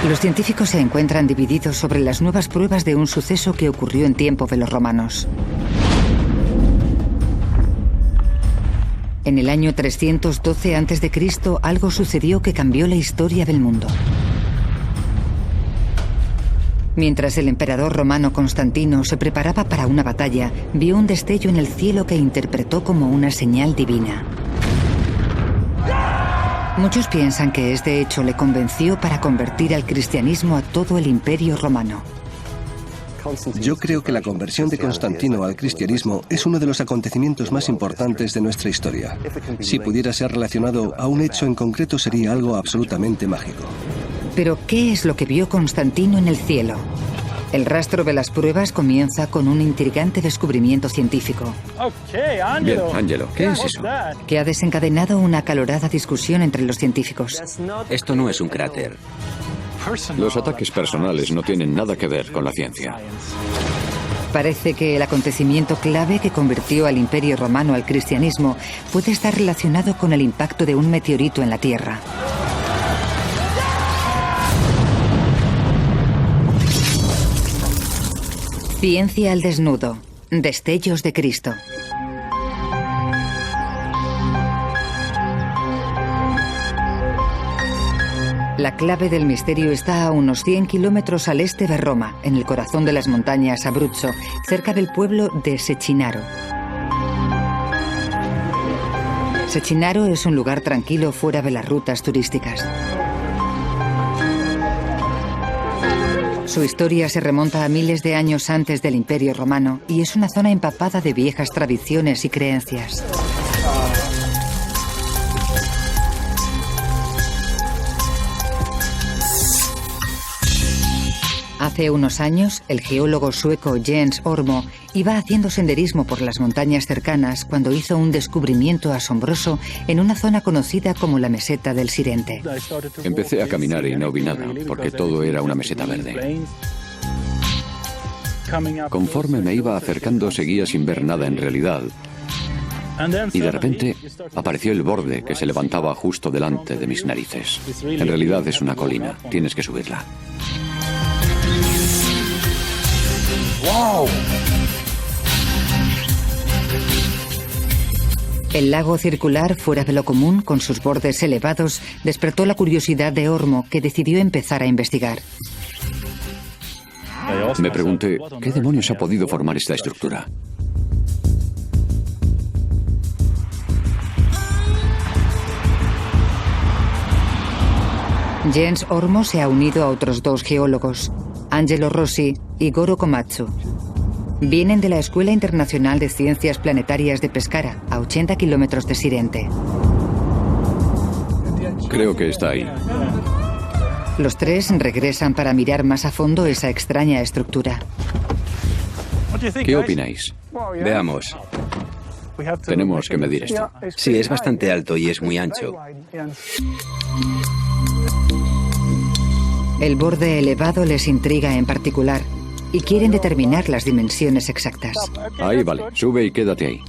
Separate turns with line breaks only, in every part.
Los científicos se encuentran divididos sobre las nuevas pruebas de un suceso que ocurrió en tiempo de los romanos. En el año 312 a.C., algo sucedió que cambió la historia del mundo. Mientras el emperador romano Constantino se preparaba para una batalla, vio un destello en el cielo que interpretó como una señal divina. Muchos piensan que este hecho le convenció para convertir al cristianismo a todo el imperio romano.
Yo creo que la conversión de Constantino al cristianismo es uno de los acontecimientos más importantes de nuestra historia. Si pudiera ser relacionado a un hecho en concreto, sería algo absolutamente mágico.
Pero, ¿qué es lo que vio Constantino en el cielo? El rastro de las pruebas comienza con un intrigante descubrimiento científico.
Bien, Ángelo, ¿qué es eso?
Que ha desencadenado una acalorada discusión entre los científicos.
Esto no es un cráter.
Los ataques personales no tienen nada que ver con la ciencia.
Parece que el acontecimiento clave que convirtió al Imperio Romano al cristianismo puede estar relacionado con el impacto de un meteorito en la Tierra. Ciencia al desnudo. Destellos de Cristo. La clave del misterio está a unos 100 kilómetros al este de Roma, en el corazón de las montañas Abruzzo, cerca del pueblo de Cechinaro. Cechinaro es un lugar tranquilo fuera de las rutas turísticas. Su historia se remonta a miles de años antes del Imperio Romano y es una zona empapada de viejas tradiciones y creencias. Hace unos años, el geólogo sueco Jens Ormo iba haciendo senderismo por las montañas cercanas cuando hizo un descubrimiento asombroso en una zona conocida como la meseta del Sirente.
Empecé a caminar y no vi nada, porque todo era una meseta verde. Conforme me iba acercando, seguía sin ver nada en realidad. Y de repente apareció el borde que se levantaba justo delante de mis narices. En realidad es una colina, tienes que subirla.
¡Wow!
El lago circular, fuera de lo común, con sus bordes elevados, despertó la curiosidad de Ormo, que decidió empezar a investigar.
Me pregunté, ¿qué demonios ha podido formar esta estructura?
Jens Ormo se ha unido a otros dos geólogos, Angelo Rossi y Goro Komatsu. Vienen de la Escuela Internacional de Ciencias Planetarias de Pescara, a 80 kilómetros de Sirente.
Creo que está ahí.
Los tres regresan para mirar más a fondo esa extraña estructura.
¿Qué opináis?
Veamos.
Tenemos que medir esto.
Sí, es bastante alto y es muy ancho.
El borde elevado les intriga en particular y quieren determinar las dimensiones exactas.
Ahí vale, sube y quédate ahí.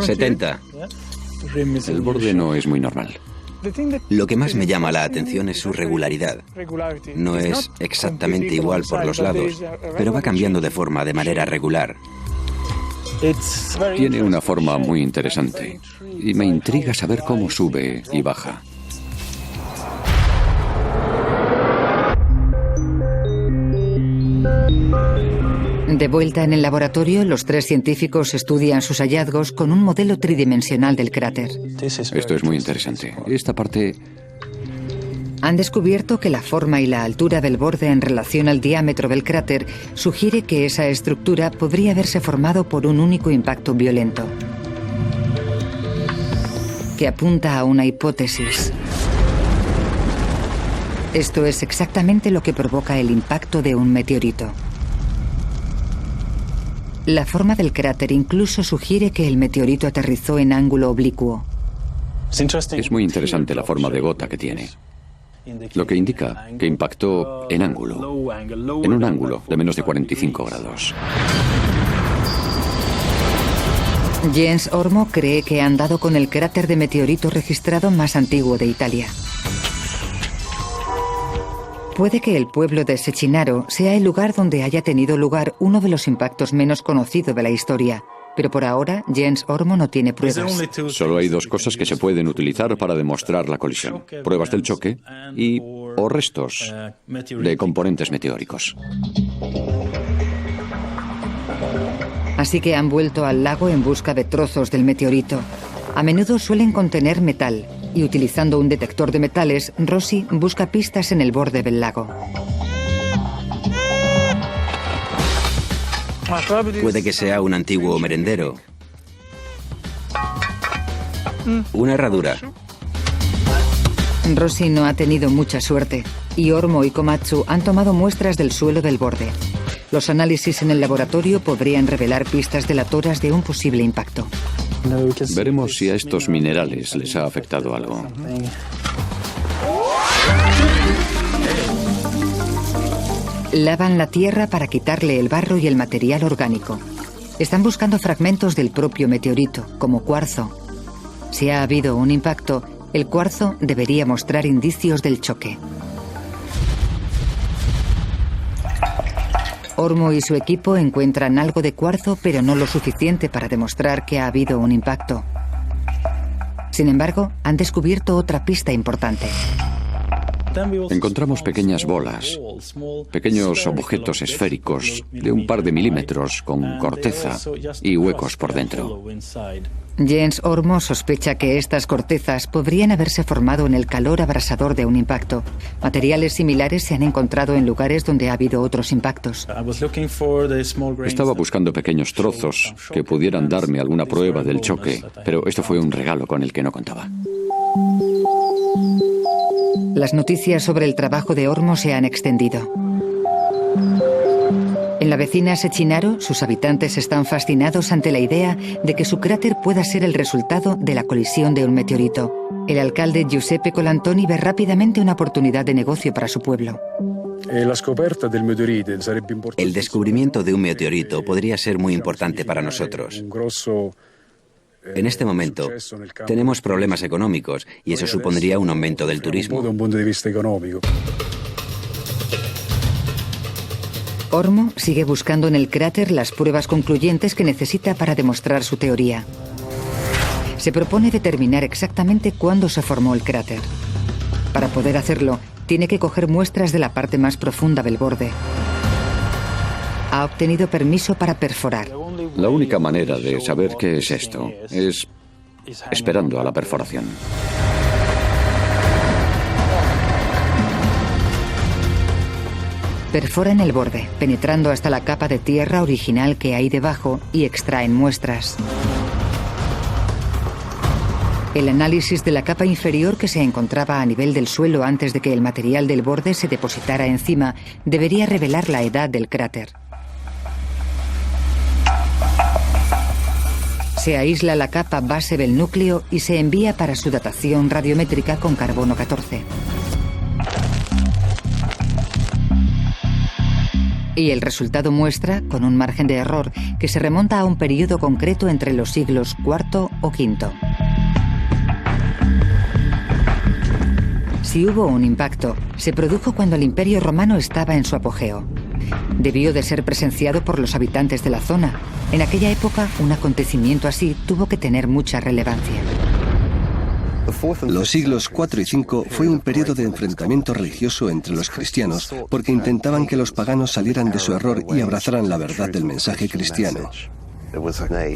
70.
El borde no es muy normal.
Lo que más me llama la atención es su regularidad. No es exactamente igual por los lados, pero va cambiando de forma de manera regular.
Tiene una forma muy interesante y me intriga saber cómo sube y baja.
De vuelta en el laboratorio, los tres científicos estudian sus hallazgos con un modelo tridimensional del cráter.
Esto es muy interesante. Esta parte...
Han descubierto que la forma y la altura del borde en relación al diámetro del cráter sugiere que esa estructura podría haberse formado por un único impacto violento, que apunta a una hipótesis. Esto es exactamente lo que provoca el impacto de un meteorito. La forma del cráter incluso sugiere que el meteorito aterrizó en ángulo oblicuo.
Es muy interesante la forma de gota que tiene, lo que indica que impactó en ángulo, en un ángulo de menos de 45 grados.
Jens Ormo cree que han dado con el cráter de meteorito registrado más antiguo de Italia. Puede que el pueblo de Sechinaro sea el lugar donde haya tenido lugar uno de los impactos menos conocidos de la historia, pero por ahora Jens Ormo no tiene pruebas.
Solo hay 2 cosas que se pueden utilizar para demostrar la colisión: pruebas del choque o restos de componentes meteóricos.
Así que han vuelto al lago en busca de trozos del meteorito. A menudo suelen contener metal, y utilizando un detector de metales, Rossi busca pistas en el borde del lago.
Puede que sea un antiguo merendero. Una herradura.
Rossi no ha tenido mucha suerte, y Ormo y Komatsu han tomado muestras del suelo del borde. Los análisis en el laboratorio podrían revelar pistas delatoras de un posible impacto.
Veremos si a estos minerales les ha afectado algo.
Lavan la tierra para quitarle el barro y el material orgánico. Están buscando fragmentos del propio meteorito, como cuarzo. Si ha habido un impacto, el cuarzo debería mostrar indicios del choque. Ormo y su equipo encuentran algo de cuarzo, pero no lo suficiente para demostrar que ha habido un impacto. Sin embargo, han descubierto otra pista importante.
Encontramos pequeñas bolas, pequeños objetos esféricos de un par de milímetros con corteza y huecos por dentro.
Jens Ormo sospecha que estas cortezas podrían haberse formado en el calor abrasador de un impacto. Materiales similares se han encontrado en lugares donde ha habido otros impactos.
Estaba buscando pequeños trozos que pudieran darme alguna prueba del choque, pero esto fue un regalo con el que no contaba.
Las noticias sobre el trabajo de Ormo se han extendido. En la vecina Sechinaro, sus habitantes están fascinados ante la idea de que su cráter pueda ser el resultado de la colisión de un meteorito. El alcalde Giuseppe Colantoni ve rápidamente una oportunidad de negocio para su pueblo.
El descubrimiento de un meteorito podría ser muy importante para nosotros. En este momento tenemos problemas económicos y eso supondría un aumento del turismo.
Ormo sigue buscando en el cráter las pruebas concluyentes que necesita para demostrar su teoría. Se propone determinar exactamente cuándo se formó el cráter. Para poder hacerlo, tiene que coger muestras de la parte más profunda del borde. Ha obtenido permiso para perforar.
La única manera de saber qué es esto es esperando a la perforación.
Perforan el borde, penetrando hasta la capa de tierra original que hay debajo y extraen muestras. El análisis de la capa inferior que se encontraba a nivel del suelo antes de que el material del borde se depositara encima debería revelar la edad del cráter. Se aísla la capa base del núcleo y se envía para su datación radiométrica con carbono 14. Y el resultado muestra, con un margen de error, que se remonta a un periodo concreto entre los siglos IV o V. Si hubo un impacto, se produjo cuando el Imperio Romano estaba en su apogeo. Debió de ser presenciado por los habitantes de la zona. En aquella época, un acontecimiento así tuvo que tener mucha relevancia.
Los siglos IV y V fue un periodo de enfrentamiento religioso entre los cristianos porque intentaban que los paganos salieran de su error y abrazaran la verdad del mensaje cristiano.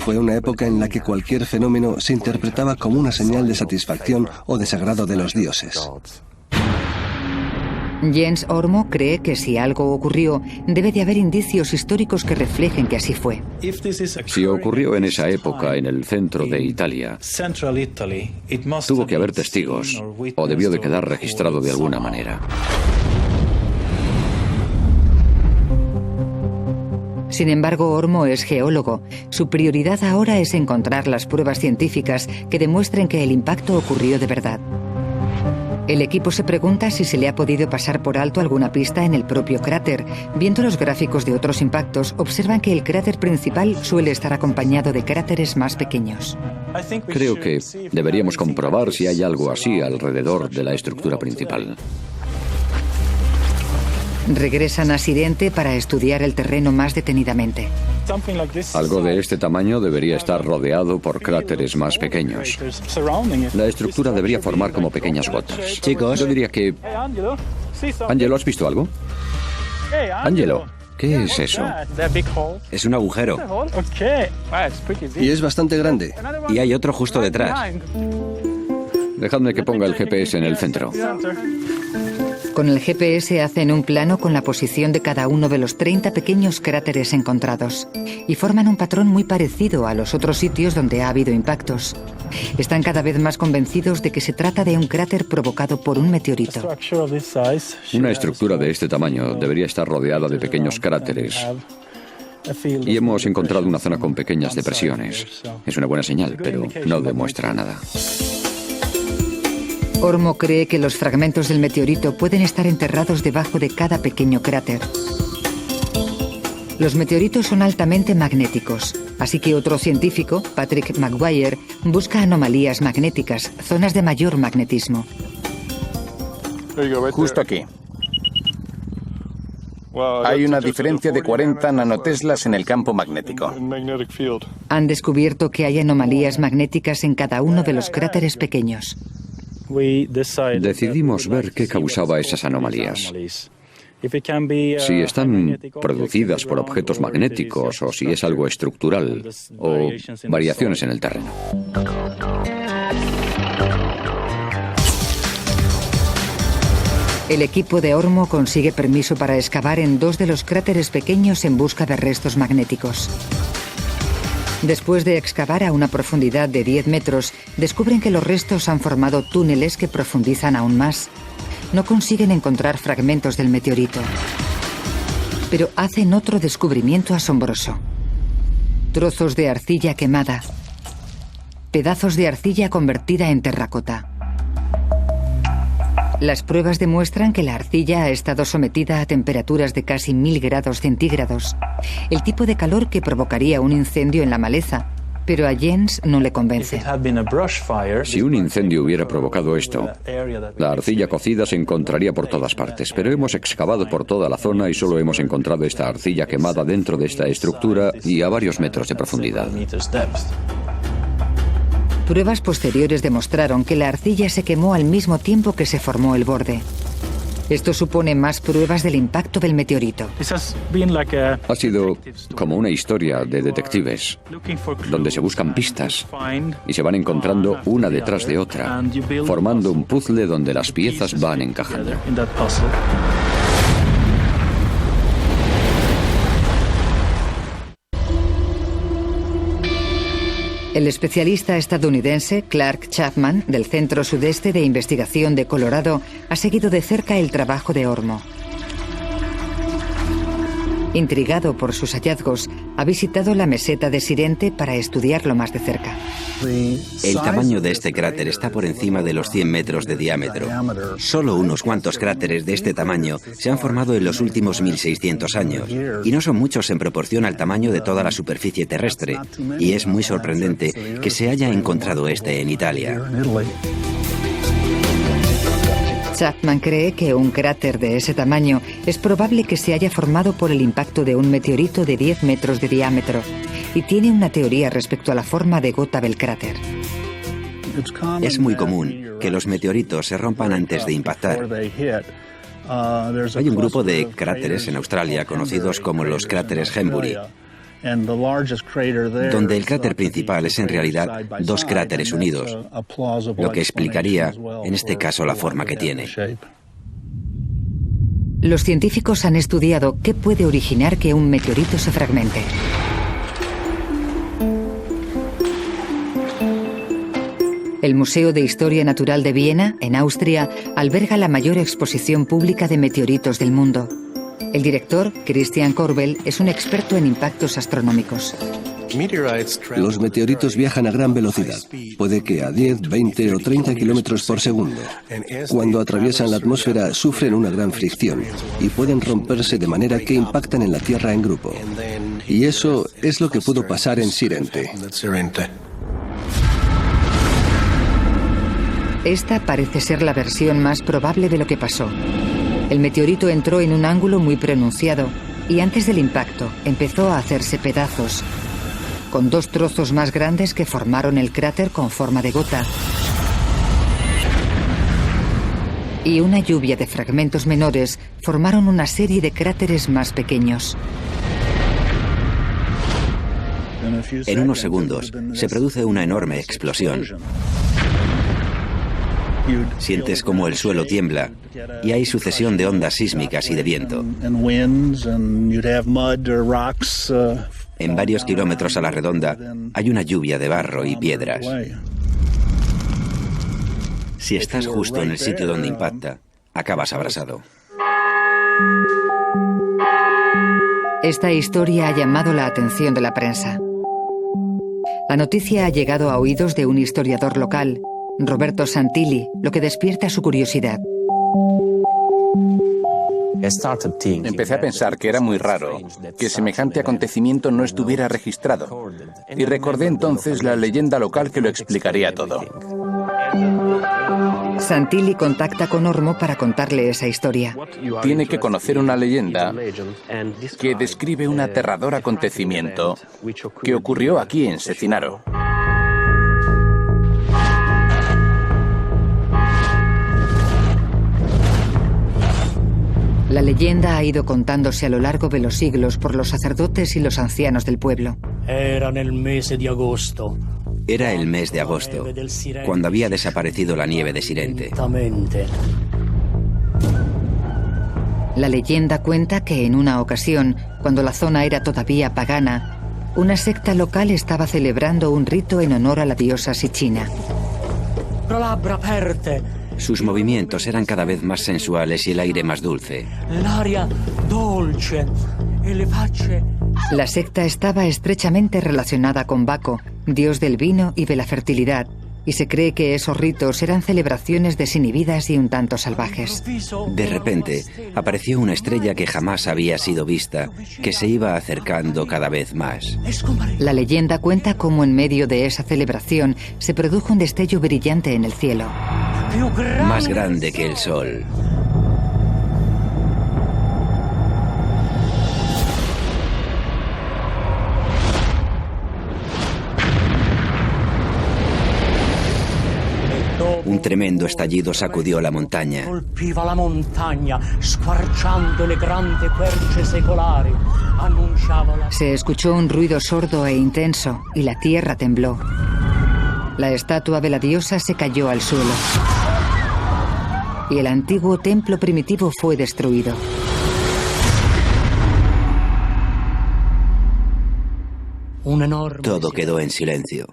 Fue una época en la que cualquier fenómeno se interpretaba como una señal de satisfacción o desagrado de los dioses.
Jens Ormo cree que si algo ocurrió, debe de haber indicios históricos que reflejen que así fue.
Si ocurrió en esa época en el centro de Italia, tuvo que haber testigos o debió de quedar registrado de alguna manera.
Sin embargo, Ormo es geólogo. Su prioridad ahora es encontrar las pruebas científicas que demuestren que el impacto ocurrió de verdad. El equipo se pregunta si se le ha podido pasar por alto alguna pista en el propio cráter. Viendo los gráficos de otros impactos, observan que el cráter principal suele estar acompañado de cráteres más pequeños.
Creo que deberíamos comprobar si hay algo así alrededor de la estructura principal.
Regresan a Sirente para estudiar el terreno más detenidamente.
Algo de este tamaño debería estar rodeado por cráteres más pequeños. La estructura debería formar como pequeñas gotas.
Chicos,
yo diría que... Angelo, ¿has visto algo? Angelo, ¿qué es eso?
es un agujero.
Y es bastante grande.
Y hay otro justo detrás.
Dejadme que ponga el GPS en el centro.
Con el GPS hacen un plano con la posición de cada uno de los 30 pequeños cráteres encontrados y forman un patrón muy parecido a los otros sitios donde ha habido impactos. Están cada vez más convencidos de que se trata de un cráter provocado por un meteorito.
Una estructura de este tamaño debería estar rodeada de pequeños cráteres. Y hemos encontrado una zona con pequeñas depresiones. Es una buena señal, pero no demuestra nada.
Ormo cree que los fragmentos del meteorito pueden estar enterrados debajo de cada pequeño cráter. Los meteoritos son altamente magnéticos, así que otro científico, Patrick Maguire, busca anomalías magnéticas, zonas de mayor magnetismo.
Justo aquí. Hay una diferencia de 40 nanoteslas en el campo magnético.
Han descubierto que hay anomalías magnéticas en cada uno de los cráteres pequeños.
Decidimos ver qué causaba esas anomalías. Si están producidas por objetos magnéticos o si es algo estructural o variaciones en el terreno.
El equipo de Ormo consigue permiso para excavar en 2 de los cráteres pequeños en busca de restos magnéticos. Después de excavar a una profundidad de 10 metros, descubren que los restos han formado túneles que profundizan aún más. No consiguen encontrar fragmentos del meteorito. Pero hacen otro descubrimiento asombroso. Trozos de arcilla quemada. Pedazos de arcilla convertida en terracota. Las pruebas demuestran que la arcilla ha estado sometida a temperaturas de casi 1000 grados centígrados, el tipo de calor que provocaría un incendio en la maleza, pero a Jens no le convence.
Si un incendio hubiera provocado esto, la arcilla cocida se encontraría por todas partes, pero hemos excavado por toda la zona y solo hemos encontrado esta arcilla quemada dentro de esta estructura y a varios metros de profundidad.
Pruebas posteriores demostraron que la arcilla se quemó al mismo tiempo que se formó el borde. Esto supone más pruebas del impacto del meteorito.
Ha sido como una historia de detectives, donde se buscan pistas y se van encontrando una detrás de otra, formando un puzzle donde las piezas van encajando.
El especialista estadounidense Clark Chapman, del Centro Sudeste de Investigación de Colorado, ha seguido de cerca el trabajo de Ormo. Intrigado por sus hallazgos, ha visitado la meseta de Sirente para estudiarlo más de cerca.
El tamaño de este cráter está por encima de los 100 metros de diámetro. Solo unos cuantos cráteres de este tamaño se han formado en los últimos 1600 años, y no son muchos en proporción al tamaño de toda la superficie terrestre, y es muy sorprendente que se haya encontrado este en Italia.
Chapman cree que un cráter de ese tamaño es probable que se haya formado por el impacto de un meteorito de 10 metros de diámetro y tiene una teoría respecto a la forma de gota del cráter.
Es muy común que los meteoritos se rompan antes de impactar. Hay un grupo de cráteres en Australia conocidos como los cráteres Henbury, donde el cráter principal es en realidad 2 cráteres unidos, lo que explicaría, en este caso, la forma que tiene.
Los científicos han estudiado qué puede originar que un meteorito se fragmente. El Museo de Historia Natural de Viena, en Austria, alberga la mayor exposición pública de meteoritos del mundo. El director, Christian Korbel, es un experto en impactos astronómicos.
Los meteoritos viajan a gran velocidad, puede que a 10, 20 o 30 kilómetros por segundo. Cuando atraviesan la atmósfera sufren una gran fricción y pueden romperse de manera que impactan en la Tierra en grupo. Y eso es lo que pudo pasar en Sirente.
Esta parece ser la versión más probable de lo que pasó. El meteorito entró en un ángulo muy pronunciado y antes del impacto empezó a hacerse pedazos, con 2 trozos más grandes que formaron el cráter con forma de gota y una lluvia de fragmentos menores formaron una serie de cráteres más pequeños.
En unos segundos se produce una enorme explosión. Sientes como el suelo tiembla y hay sucesión de ondas sísmicas y de viento. En varios kilómetros a la redonda hay una lluvia de barro y piedras. Si estás justo en el sitio donde impacta, acabas abrasado.
Esta historia ha llamado la atención de la prensa. La noticia ha llegado a oídos de un historiador local, Roberto Santilli, lo que despierta su curiosidad.
Empecé a pensar que era muy raro que semejante acontecimiento no estuviera registrado. Y recordé entonces la leyenda local que lo explicaría todo.
Santilli contacta con Ormo para contarle esa historia.
Tiene que conocer una leyenda que describe un aterrador acontecimiento que ocurrió aquí en Cecinaro.
La leyenda ha ido contándose a lo largo de los siglos por los sacerdotes y los ancianos del pueblo.
Era el mes de agosto, cuando había desaparecido la nieve de Sirente.
La leyenda cuenta que en una ocasión, cuando la zona era todavía pagana, una secta local estaba celebrando un rito en honor a la diosa Sicina.
Sus movimientos eran cada vez más sensuales y el aire más dulce.
La secta estaba estrechamente relacionada con Baco, dios del vino y de la fertilidad, y se cree que esos ritos eran celebraciones desinhibidas y un tanto salvajes.
De repente, apareció una estrella que jamás había sido vista, que se iba acercando cada vez más.
La leyenda cuenta cómo en medio de esa celebración se produjo un destello brillante en el cielo.
Más grande que el sol. Un tremendo estallido sacudió la montaña.
Se escuchó un ruido sordo e intenso y la tierra tembló. La estatua de la diosa se cayó al suelo y el antiguo templo primitivo fue destruido.
Todo quedó en silencio.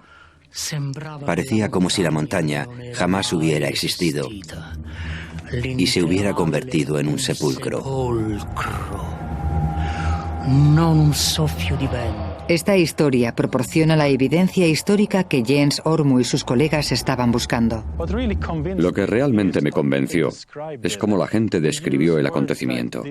Parecía como si la montaña jamás hubiera existido y se hubiera convertido en un sepulcro.
Esta historia proporciona la evidencia histórica que Jens Ormo y sus colegas estaban buscando.
Lo que realmente me convenció es cómo la gente describió el acontecimiento.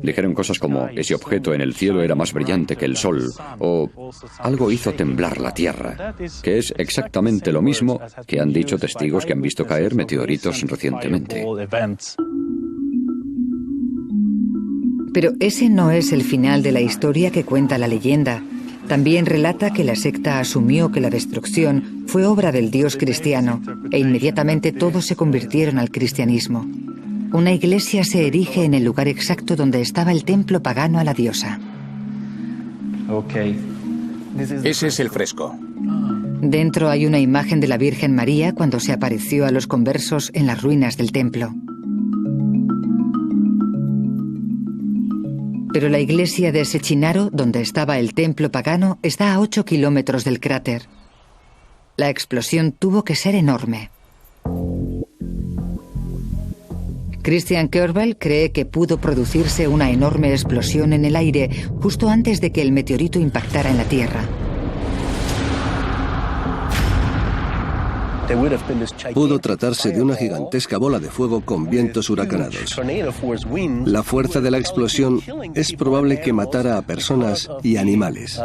Dijeron cosas como ese objeto en el cielo era más brillante que el sol o algo hizo temblar la tierra, que es exactamente lo mismo que han dicho testigos que han visto caer meteoritos recientemente.
Pero ese no es el final de la historia que cuenta la leyenda. También relata que la secta asumió que la destrucción fue obra del dios cristiano e inmediatamente todos se convirtieron al cristianismo. Una iglesia se erige en el lugar exacto donde estaba el templo pagano a la diosa.
Ese es el fresco.
Dentro hay una imagen de la Virgen María cuando se apareció a los conversos en las ruinas del templo. Pero la iglesia de Sechinaro, donde estaba el templo pagano, está a 8 kilómetros del cráter. La explosión tuvo que ser enorme. Christian Kerbel cree que pudo producirse una enorme explosión en el aire justo antes de que el meteorito impactara en la Tierra.
Pudo tratarse de una gigantesca bola de fuego con vientos huracanados. La fuerza de la explosión es probable que matara a personas y animales.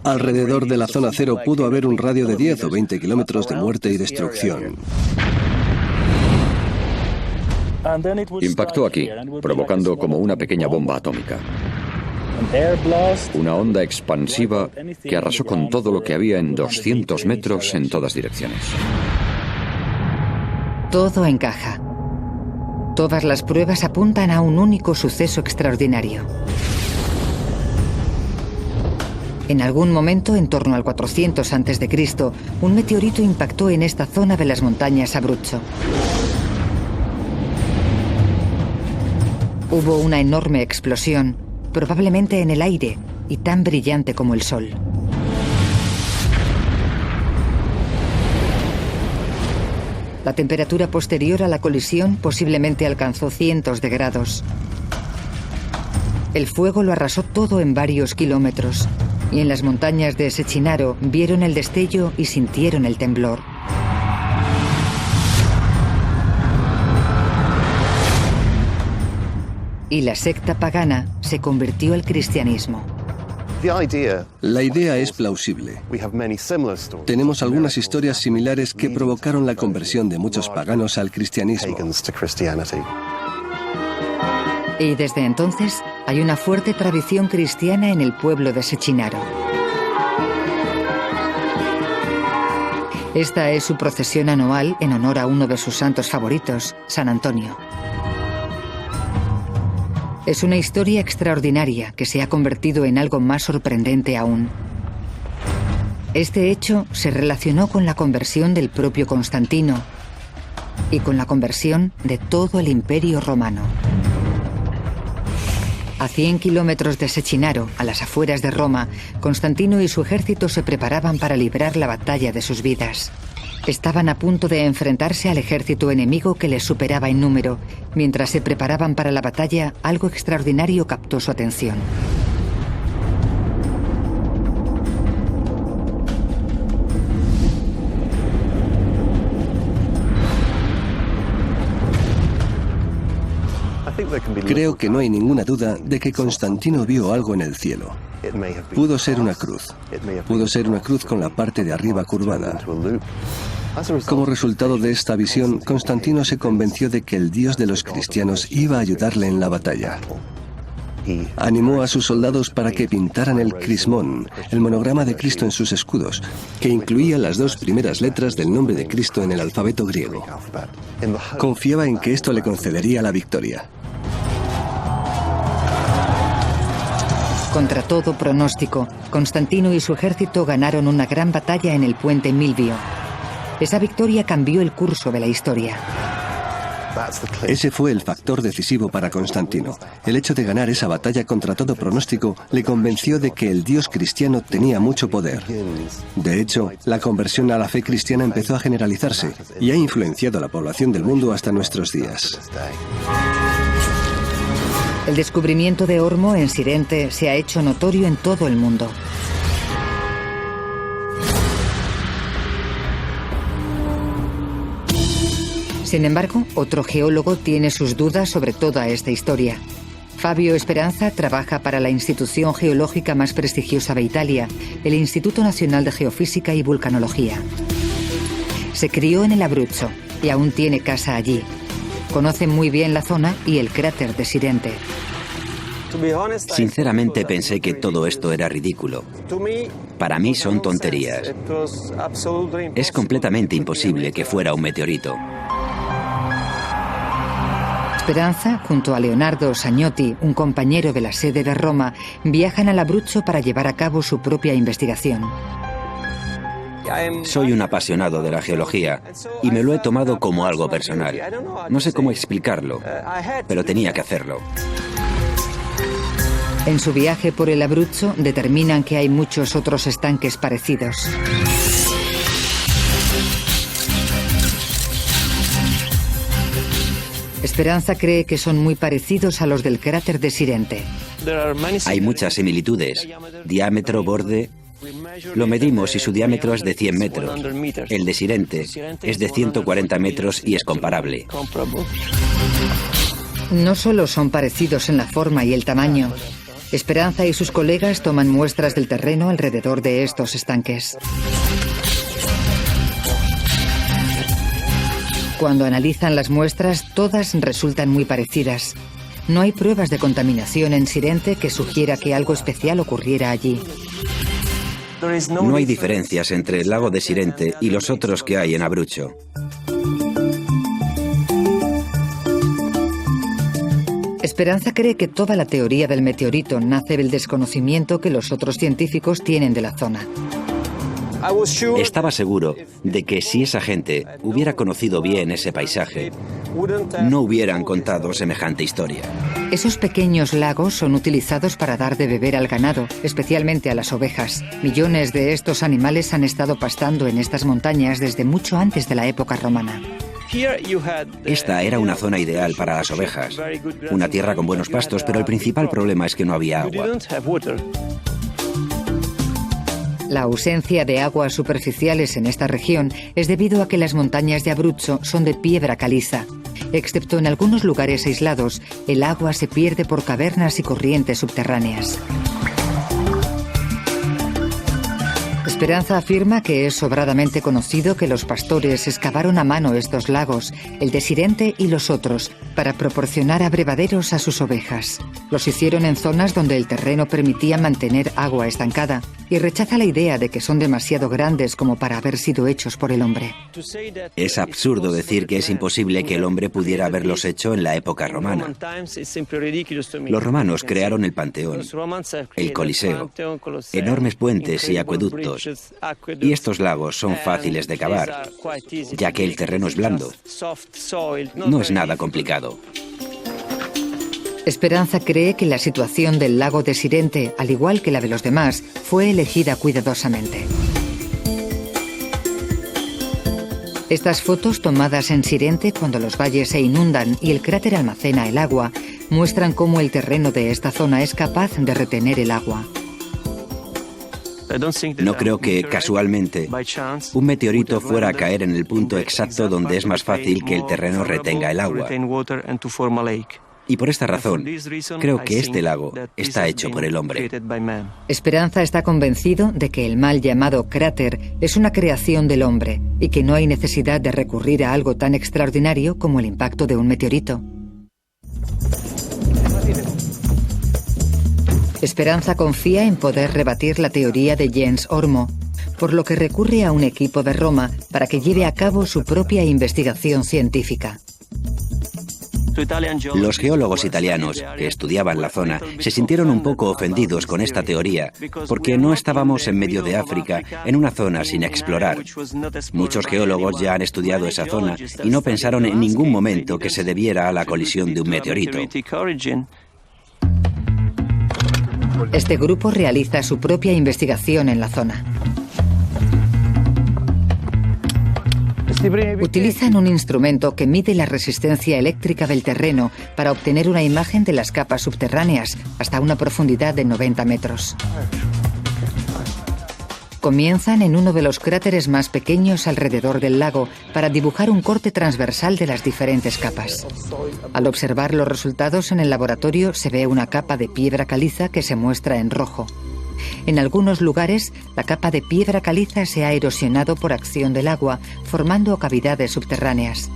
Alrededor de la zona cero pudo haber un radio de 10 o 20 kilómetros de muerte y destrucción.
Impactó aquí, provocando como una pequeña bomba atómica. Una onda expansiva que arrasó con todo lo que había en 200 metros en todas direcciones.
Todo encaja. Todas las pruebas apuntan a un único suceso extraordinario. En algún momento, en torno al 400 a.C., un meteorito impactó en esta zona de las montañas Abruzzo. Hubo una enorme explosión, probablemente en el aire, y tan brillante como el sol. La temperatura posterior a la colisión posiblemente alcanzó cientos de grados. El fuego lo arrasó todo en varios kilómetros, y en las montañas de Sechinaro vieron el destello y sintieron el temblor. Y la secta pagana se convirtió al cristianismo.
La idea es plausible. Tenemos algunas historias similares que provocaron la conversión de muchos paganos al cristianismo.
Y desde entonces hay una fuerte tradición cristiana en el pueblo de Sechinaro. Esta es su procesión anual en honor a uno de sus santos favoritos, San Antonio. Es una historia extraordinaria que se ha convertido en algo más sorprendente aún. Este hecho se relacionó con la conversión del propio Constantino y con la conversión de todo el Imperio Romano. A 100 kilómetros de Sechinaro, a las afueras de Roma, Constantino y su ejército se preparaban para librar la batalla de sus vidas. Estaban a punto de enfrentarse al ejército enemigo que les superaba en número. Mientras se preparaban para la batalla, algo extraordinario captó su atención.
Creo que no hay ninguna duda de que Constantino vio algo en el cielo. Pudo ser una cruz. Pudo ser una cruz con la parte de arriba curvada. Como resultado de esta visión, Constantino se convenció de que el Dios de los cristianos iba a ayudarle en la batalla. Animó a sus soldados para que pintaran el crismón, el monograma de Cristo en sus escudos, que incluía las dos primeras letras del nombre de Cristo en el alfabeto griego. Confiaba en que esto le concedería la victoria.
Contra todo pronóstico, Constantino y su ejército ganaron una gran batalla en el puente Milvio. Esa victoria cambió el curso de la historia.
Ese fue el factor decisivo para Constantino. El hecho de ganar esa batalla contra todo pronóstico le convenció de que el Dios cristiano tenía mucho poder. De hecho, la conversión a la fe cristiana empezó a generalizarse y ha influenciado a la población del mundo hasta nuestros días.
El descubrimiento de Ormo en Sirente se ha hecho notorio en todo el mundo. Sin embargo, otro geólogo tiene sus dudas sobre toda esta historia. Fabio Esperanza trabaja para la institución geológica más prestigiosa de Italia, el Instituto Nacional de Geofísica y Vulcanología. Se crió en el Abruzzo y aún tiene casa allí. Conoce muy bien la zona y el cráter de Sirente.
Sinceramente pensé que todo esto era ridículo. Para mí son tonterías. Es completamente imposible que fuera un meteorito.
Esperanza, junto a Leonardo Sagnotti, un compañero de la sede de Roma, viajan al Abruzzo para llevar a cabo su propia investigación.
Soy un apasionado de la geología y me lo he tomado como algo personal. No sé cómo explicarlo, pero tenía que hacerlo.
En su viaje por el Abruzzo determinan que hay muchos otros estanques parecidos. Esperanza cree que son muy parecidos a los del cráter de Sirente.
Hay muchas similitudes. Diámetro, borde. Lo medimos y su diámetro es de 100 metros. El de Sirente es de 140 metros y es comparable.
No solo son parecidos en la forma y el tamaño. Esperanza y sus colegas toman muestras del terreno alrededor de estos estanques. Cuando analizan las muestras, todas resultan muy parecidas. No hay pruebas de contaminación en Sirente que sugiera que algo especial ocurriera allí.
No hay diferencias entre el lago de Sirente y los otros que hay en Abruzzo.
Esperanza cree que toda la teoría del meteorito nace del desconocimiento que los otros científicos tienen de la zona.
Estaba seguro de que si esa gente hubiera conocido bien ese paisaje, no hubieran contado semejante historia.
Esos pequeños lagos son utilizados para dar de beber al ganado, especialmente a las ovejas. Millones de estos animales han estado pastando en estas montañas desde mucho antes de la época romana.
Esta era una zona ideal para las ovejas, una tierra con buenos pastos, pero el principal problema es que no había agua.
La ausencia de aguas superficiales en esta región es debido a que las montañas de Abruzzo son de piedra caliza. Excepto en algunos lugares aislados, el agua se pierde por cavernas y corrientes subterráneas. Esperanza afirma que es sobradamente conocido que los pastores excavaron a mano estos lagos, el de Sirente y los otros, para proporcionar abrevaderos a sus ovejas. Los hicieron en zonas donde el terreno permitía mantener agua estancada, y rechaza la idea de que son demasiado grandes como para haber sido hechos por el hombre.
Es absurdo decir que es imposible que el hombre pudiera haberlos hecho en la época romana. Los romanos crearon el Panteón, el Coliseo, enormes puentes y acueductos, y estos lagos son fáciles de cavar, ya que el terreno es blando. No es nada complicado.
Esperanza cree que la situación del lago de Sirente, al igual que la de los demás, fue elegida cuidadosamente. Estas fotos tomadas en Sirente cuando los valles se inundan y el cráter almacena el agua, muestran cómo el terreno de esta zona es capaz de retener el agua.
No creo que, casualmente, un meteorito fuera a caer en el punto exacto donde es más fácil que el terreno retenga el agua. Y por esta razón, creo que este lago está hecho por el hombre.
Esperanza está convencido de que el mal llamado cráter es una creación del hombre y que no hay necesidad de recurrir a algo tan extraordinario como el impacto de un meteorito. Esperanza confía en poder rebatir la teoría de Jens Ormo, por lo que recurre a un equipo de Roma para que lleve a cabo su propia investigación científica.
Los geólogos italianos que estudiaban la zona se sintieron un poco ofendidos con esta teoría, porque no estábamos en medio de África, en una zona sin explorar. Muchos geólogos ya han estudiado esa zona y no pensaron en ningún momento que se debiera a la colisión de un meteorito.
Este grupo realiza su propia investigación en la zona. Utilizan un instrumento que mide la resistencia eléctrica del terreno para obtener una imagen de las capas subterráneas hasta una profundidad de 90 metros. Comienzan en uno de los cráteres más pequeños alrededor del lago para dibujar un corte transversal de las diferentes capas. Al observar los resultados en el laboratorio se ve una capa de piedra caliza que se muestra en rojo. En algunos lugares, la capa de piedra caliza se ha erosionado por acción del agua, formando cavidades subterráneas.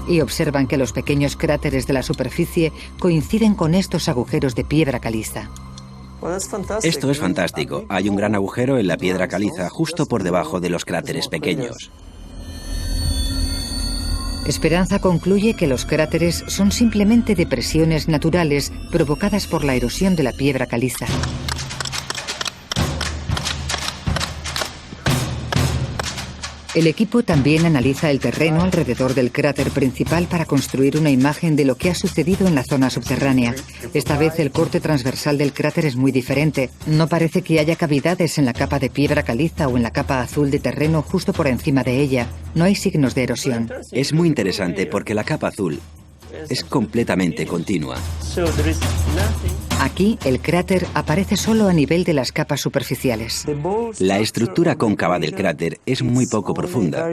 Y observan que los pequeños cráteres de la superficie coinciden con estos agujeros de piedra caliza.
Esto es fantástico. Hay un gran agujero en la piedra caliza justo por debajo de los cráteres pequeños.
Esperanza concluye que los cráteres son simplemente depresiones naturales provocadas por la erosión de la piedra caliza. El equipo también analiza el terreno alrededor del cráter principal para construir una imagen de lo que ha sucedido en la zona subterránea. Esta vez el corte transversal del cráter es muy diferente. No parece que haya cavidades en la capa de piedra caliza o en la capa azul de terreno justo por encima de ella. No hay signos de erosión.
Es muy interesante porque la capa azul es completamente continua.
Aquí, el cráter aparece solo a nivel de las capas superficiales.
La estructura cóncava del cráter es muy poco profunda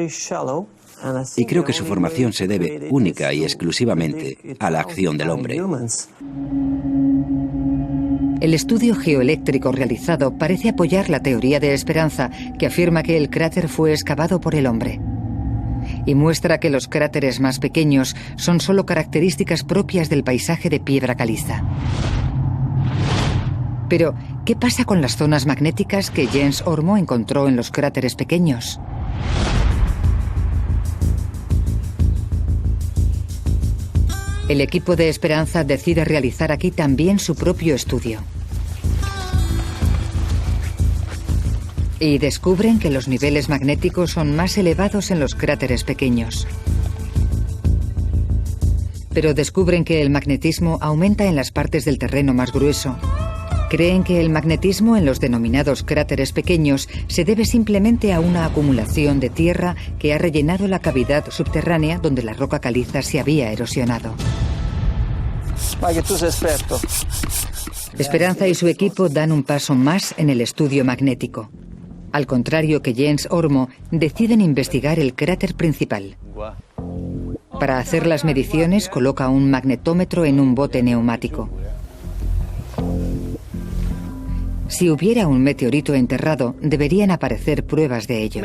y creo que su formación se debe única y exclusivamente a la acción del hombre.
El estudio geoeléctrico realizado parece apoyar la teoría de Esperanza, que afirma que el cráter fue excavado por el hombre. y muestra que los cráteres más pequeños son solo características propias del paisaje de piedra caliza. Pero, ¿qué pasa con las zonas magnéticas que Jens Ormo encontró en los cráteres pequeños? El equipo de Esperanza decide realizar aquí también su propio estudio. Y descubren que los niveles magnéticos son más elevados en los cráteres pequeños. Pero descubren que el magnetismo aumenta en las partes del terreno más grueso. Creen que el magnetismo en los denominados cráteres pequeños se debe simplemente a una acumulación de tierra que ha rellenado la cavidad subterránea donde la roca caliza se había erosionado. Esperanza y su equipo dan un paso más en el estudio magnético. Al contrario que Jens Ormo, deciden investigar el cráter principal. Para hacer las mediciones, coloca un magnetómetro en un bote neumático. Si hubiera un meteorito enterrado, deberían aparecer pruebas de ello.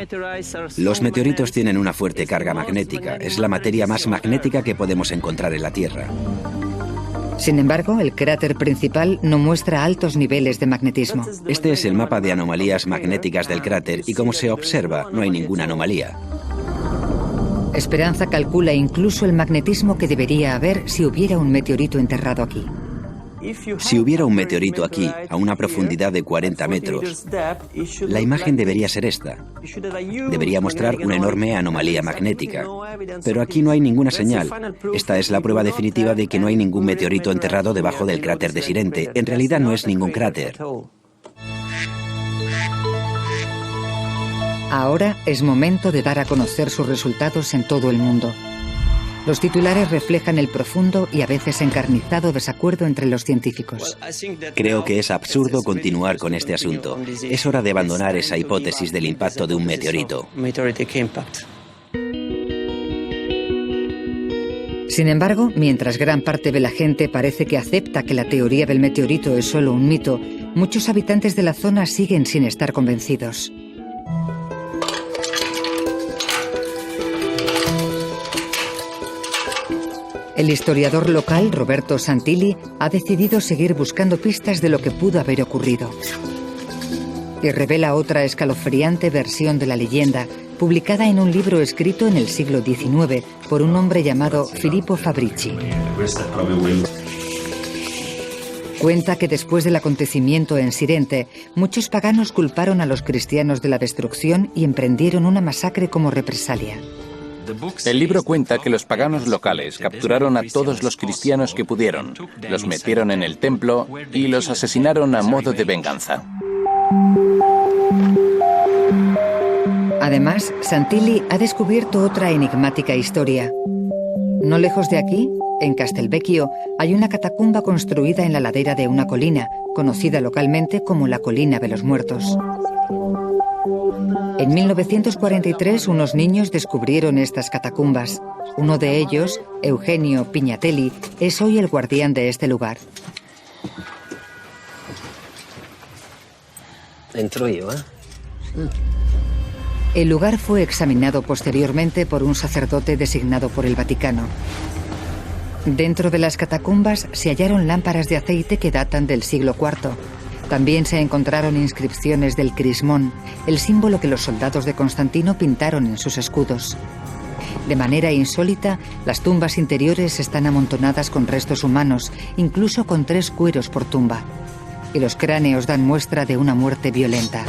Los meteoritos tienen una fuerte carga magnética. Es la materia más magnética que podemos encontrar en la Tierra.
Sin embargo, el cráter principal no muestra altos niveles de magnetismo.
Este es el mapa de anomalías magnéticas del cráter y como se observa, no hay ninguna anomalía.
Esperanza calcula incluso el magnetismo que debería haber si hubiera un meteorito enterrado aquí.
Si hubiera un meteorito aquí, a una profundidad de 40 metros, la imagen debería ser esta. Debería mostrar una enorme anomalía magnética. Pero aquí no hay ninguna señal. Esta es la prueba definitiva de que no hay ningún meteorito enterrado debajo del cráter de Sirente. En realidad no es ningún cráter.
Ahora es momento de dar a conocer sus resultados en todo el mundo. Los titulares reflejan el profundo y a veces encarnizado desacuerdo entre los científicos.
Creo que es absurdo continuar con este asunto. Es hora de abandonar esa hipótesis del impacto de un meteorito.
Sin embargo, mientras gran parte de la gente parece que acepta que la teoría del meteorito es solo un mito, muchos habitantes de la zona siguen sin estar convencidos. El historiador local, Roberto Santilli, ha decidido seguir buscando pistas de lo que pudo haber ocurrido. Y revela otra escalofriante versión de la leyenda, publicada en un libro escrito en el siglo XIX por un hombre llamado Filippo Fabrici. Cuenta que después del acontecimiento en Sirente, muchos paganos culparon a los cristianos de la destrucción y emprendieron una masacre como represalia.
El libro cuenta que los paganos locales capturaron a todos los cristianos que pudieron, los metieron en el templo y los asesinaron a modo de venganza.
Además, Santilli ha descubierto otra enigmática historia. No lejos de aquí, en Castelvecchio, hay una catacumba construida en la ladera de una colina, conocida localmente como la Colina de los Muertos. En 1943, unos niños descubrieron estas catacumbas. Uno de ellos, Eugenio Pignatelli, es hoy el guardián de este lugar.
Entro yo,
El lugar fue examinado posteriormente por un sacerdote designado por el Vaticano. Dentro de las catacumbas se hallaron lámparas de aceite que datan del siglo IV. También se encontraron inscripciones del crismón, el símbolo que los soldados de Constantino pintaron en sus escudos. De manera insólita, las tumbas interiores están amontonadas con restos humanos, incluso con 3 cueros por tumba. Y los cráneos dan muestra de una muerte violenta.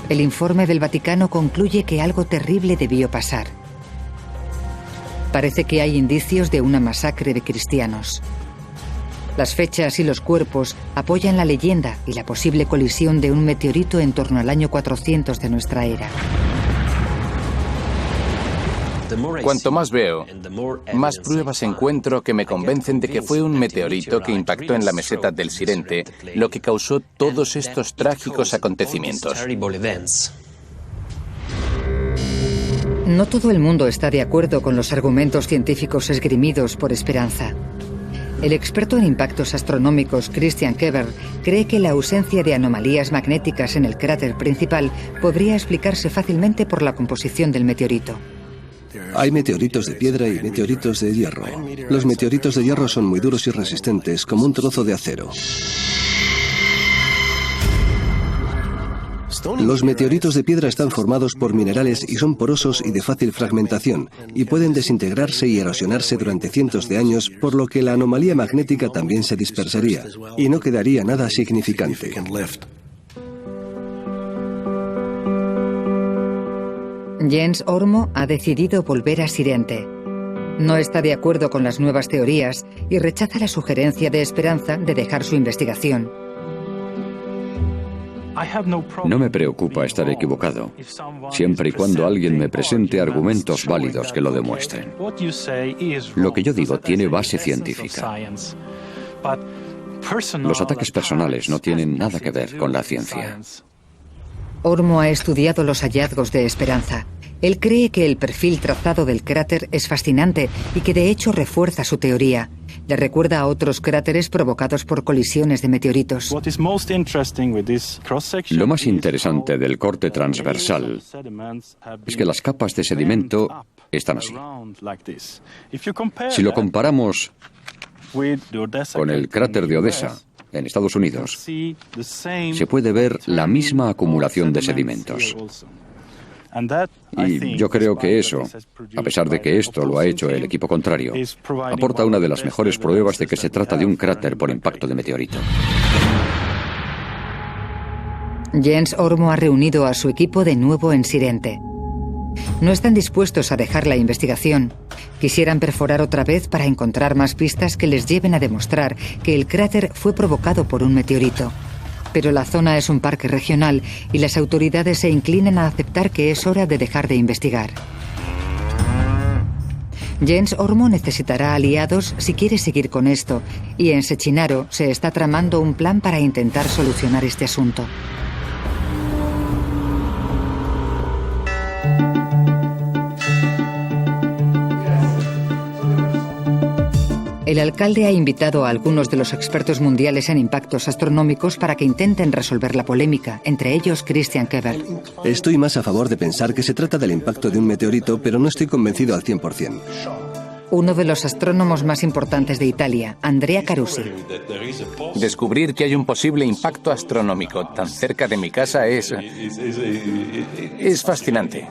El informe del Vaticano concluye que algo terrible debió pasar. Parece que hay indicios de una masacre de cristianos. Las fechas y los cuerpos apoyan la leyenda y la posible colisión de un meteorito en torno al año 400 de nuestra era.
Cuanto más veo, más pruebas encuentro que me convencen de que fue un meteorito que impactó en la meseta del Sirente, lo que causó todos estos trágicos acontecimientos.
No todo el mundo está de acuerdo con los argumentos científicos esgrimidos por Esperanza. El experto en impactos astronómicos Christian Keber cree que la ausencia de anomalías magnéticas en el cráter principal podría explicarse fácilmente por la composición del meteorito.
Hay meteoritos de piedra y meteoritos de hierro. Los meteoritos de hierro son muy duros y resistentes, como un trozo de acero. Los meteoritos de piedra están formados por minerales y son porosos y de fácil fragmentación, y pueden desintegrarse y erosionarse durante cientos de años, por lo que la anomalía magnética también se dispersaría, y no quedaría nada significante.
Jens Ormo ha decidido volver a Sirente. No está de acuerdo con las nuevas teorías y rechaza la sugerencia de Esperanza de dejar su investigación.
No me preocupa estar equivocado, siempre y cuando alguien me presente argumentos válidos que lo demuestren. Lo que yo digo tiene base científica. Los ataques personales no tienen nada que ver con la ciencia.
Ormo ha estudiado los hallazgos de Esperanza. Él cree que el perfil trazado del cráter es fascinante y que de hecho refuerza su teoría. Le recuerda a otros cráteres provocados por colisiones de meteoritos.
Lo más interesante del corte transversal es que las capas de sedimento están así. Si lo comparamos con el cráter de Odessa, en Estados Unidos, se puede ver la misma acumulación de sedimentos. Y yo creo que eso, a pesar de que esto lo ha hecho el equipo contrario, aporta una de las mejores pruebas de que se trata de un cráter por impacto de meteorito.
Jens Ormo ha reunido a su equipo de nuevo en Sirente. No están dispuestos a dejar la investigación. Quisieran perforar otra vez para encontrar más pistas que les lleven a demostrar que el cráter fue provocado por un meteorito. Pero la zona es un parque regional y las autoridades se inclinan a aceptar que es hora de dejar de investigar. Jens Ormo necesitará aliados si quiere seguir con esto, y en Sechinaro se está tramando un plan para intentar solucionar este asunto. El alcalde ha invitado a algunos de los expertos mundiales en impactos astronómicos para que intenten resolver la polémica, entre ellos Christian Keber.
Estoy más a favor de pensar que se trata del impacto de un meteorito, pero no estoy convencido al 100%.
Uno de los astrónomos más importantes de Italia, Andrea Carusi.
Descubrir que hay un posible impacto astronómico tan cerca de mi casa es fascinante.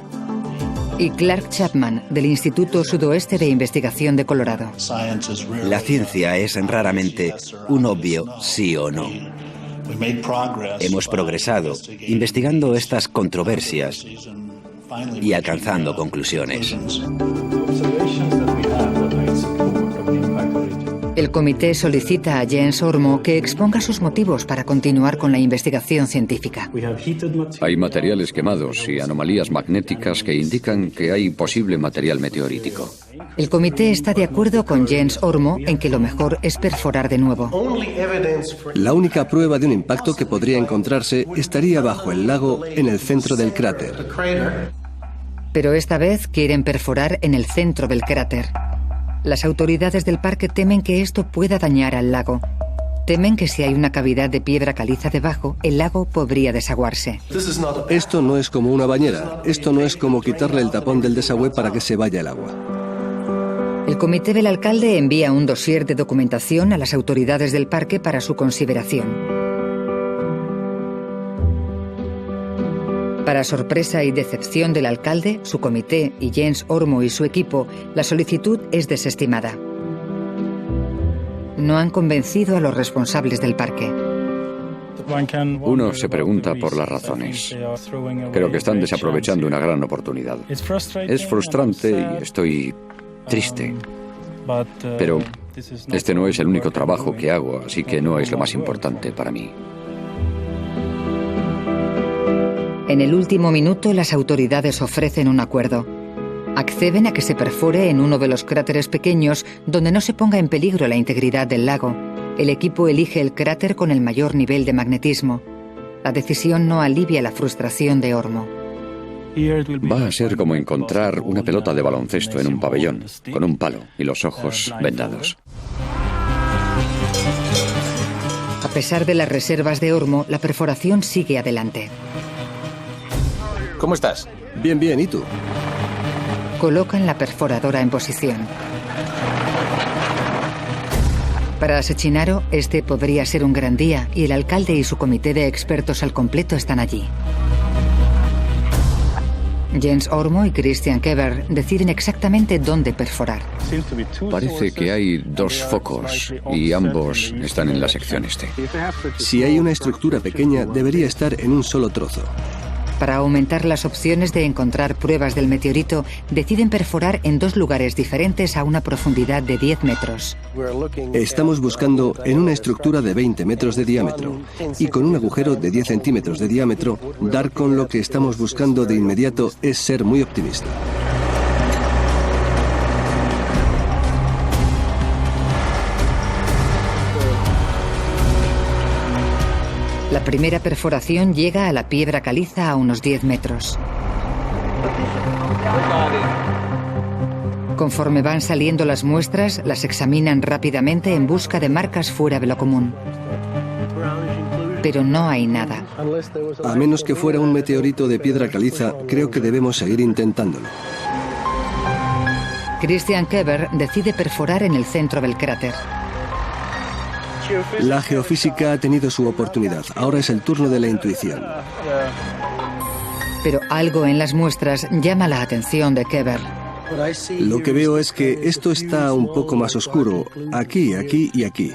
Y Clark Chapman, del Instituto Sudoeste de Investigación de Colorado.
La ciencia es raramente un obvio sí o no. Hemos progresado investigando estas controversias y alcanzando conclusiones.
El comité solicita a Jens Ormo que exponga sus motivos para continuar con la investigación científica.
Hay materiales quemados y anomalías magnéticas que indican que hay posible material meteorítico.
El comité está de acuerdo con Jens Ormo en que lo mejor es perforar de nuevo.
La única prueba de un impacto que podría encontrarse estaría bajo el lago en el centro del cráter.
Pero esta vez quieren perforar en el centro del cráter. Las autoridades del parque temen que esto pueda dañar al lago. Temen que si hay una cavidad de piedra caliza debajo, el lago podría desaguarse.
Esto no es como una bañera. Esto no es como quitarle el tapón del desagüe para que se vaya el agua.
El comité del alcalde envía un dossier de documentación a las autoridades del parque para su consideración. Para sorpresa y decepción del alcalde, su comité y Jens Ormo y su equipo, la solicitud es desestimada. No han convencido a los responsables del parque.
Uno se pregunta por las razones. Creo que están desaprovechando una gran oportunidad. Es frustrante y estoy triste. Pero este no es el único trabajo que hago, así que no es lo más importante para mí.
En el último minuto, las autoridades ofrecen un acuerdo. Acceden a que se perfore en uno de los cráteres pequeños donde no se ponga en peligro la integridad del lago. El equipo elige el cráter con el mayor nivel de magnetismo. La decisión no alivia la frustración de Ormo.
Va a ser como encontrar una pelota de baloncesto en un pabellón, con un palo y los ojos vendados.
A pesar de las reservas de Ormo, la perforación sigue adelante.
¿Cómo estás?
Bien, bien, ¿y tú?
Colocan la perforadora en posición. Para Sechinaro, este podría ser un gran día y el alcalde y su comité de expertos al completo están allí. Jens Ormo y Christian Keber deciden exactamente dónde perforar.
Parece que hay 2 focos y ambos están en la sección este.
Si hay una estructura pequeña, debería estar en un solo trozo.
Para aumentar las opciones de encontrar pruebas del meteorito, deciden perforar en 2 lugares diferentes a una profundidad de 10 metros.
Estamos buscando en una estructura de 20 metros de diámetro y con un agujero de 10 centímetros de diámetro. Dar con lo que estamos buscando de inmediato es ser muy optimista.
La primera perforación llega a la piedra caliza a unos 10 metros. Conforme van saliendo las muestras, las examinan rápidamente en busca de marcas fuera de lo común. Pero no hay nada.
A menos que fuera un meteorito de piedra caliza, creo que debemos seguir intentándolo.
Christian Keber decide perforar en el centro del cráter.
La geofísica ha tenido su oportunidad. Ahora es el turno de la intuición.
Pero algo en las muestras llama la atención de Keber.
Lo que veo es que esto está un poco más oscuro. Aquí, aquí y aquí.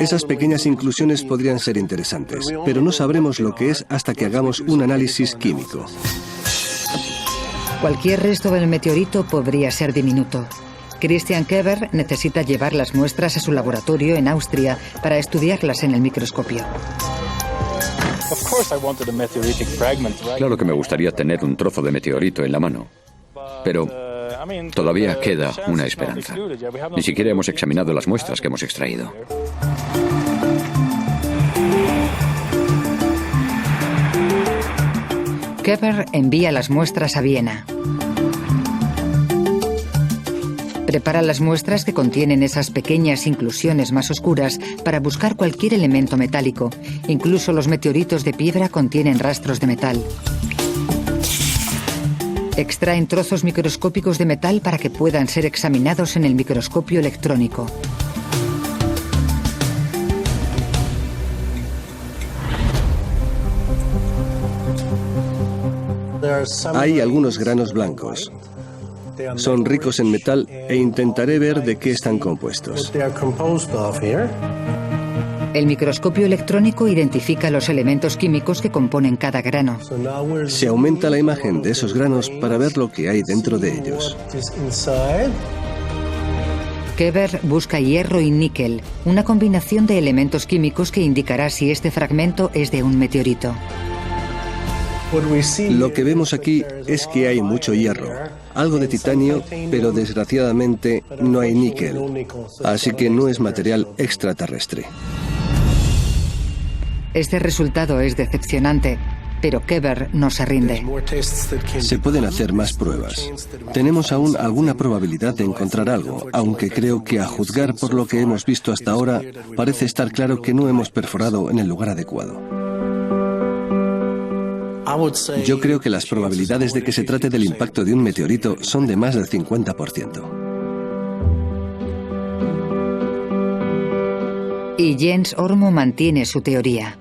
Esas pequeñas inclusiones podrían ser interesantes, pero no sabremos lo que es hasta que hagamos un análisis químico.
Cualquier resto del meteorito podría ser diminuto. Christian Keber necesita llevar las muestras a su laboratorio en Austria para estudiarlas en el microscopio.
Claro que me gustaría tener un trozo de meteorito en la mano, pero todavía queda una esperanza. Ni siquiera hemos examinado las muestras que hemos extraído.
Keber envía las muestras a Viena. Prepara las muestras que contienen esas pequeñas inclusiones más oscuras para buscar cualquier elemento metálico. Incluso los meteoritos de piedra contienen rastros de metal. Extraen trozos microscópicos de metal para que puedan ser examinados en el microscopio electrónico.
Hay algunos granos blancos. Son ricos en metal e intentaré ver de qué están compuestos.
El microscopio electrónico identifica los elementos químicos que componen cada grano.
Se aumenta la imagen de esos granos para ver lo que hay dentro de ellos.
Keber busca hierro y níquel, una combinación de elementos químicos que indicará si este fragmento es de un meteorito.
Lo que vemos aquí es que hay mucho hierro, algo de titanio, pero desgraciadamente no hay níquel, así que no es material extraterrestre.
Este resultado es decepcionante, pero Keber no se rinde.
Se pueden hacer más pruebas. Tenemos aún alguna probabilidad de encontrar algo, aunque creo que a juzgar por lo que hemos visto hasta ahora, parece estar claro que no hemos perforado en el lugar adecuado. Yo creo que las probabilidades de que se trate del impacto de un meteorito son de más del 50%.
Y Jens Ormo mantiene su teoría.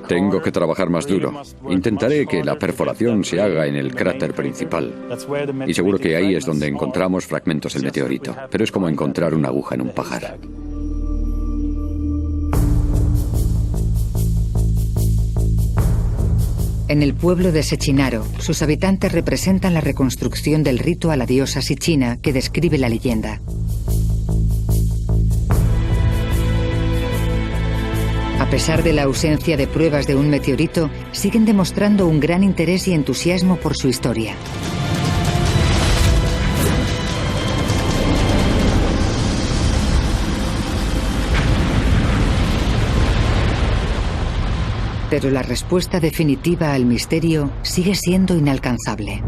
Tengo que trabajar más duro. Intentaré que la perforación se haga en el cráter principal. Y seguro que ahí es donde encontramos fragmentos del meteorito. Pero es como encontrar una aguja en un pajar.
En el pueblo de Sechinaro, sus habitantes representan la reconstrucción del rito a la diosa Sichina que describe la leyenda. A pesar de la ausencia de pruebas de un meteorito, siguen demostrando un gran interés y entusiasmo por su historia. Pero la respuesta definitiva al misterio sigue siendo inalcanzable.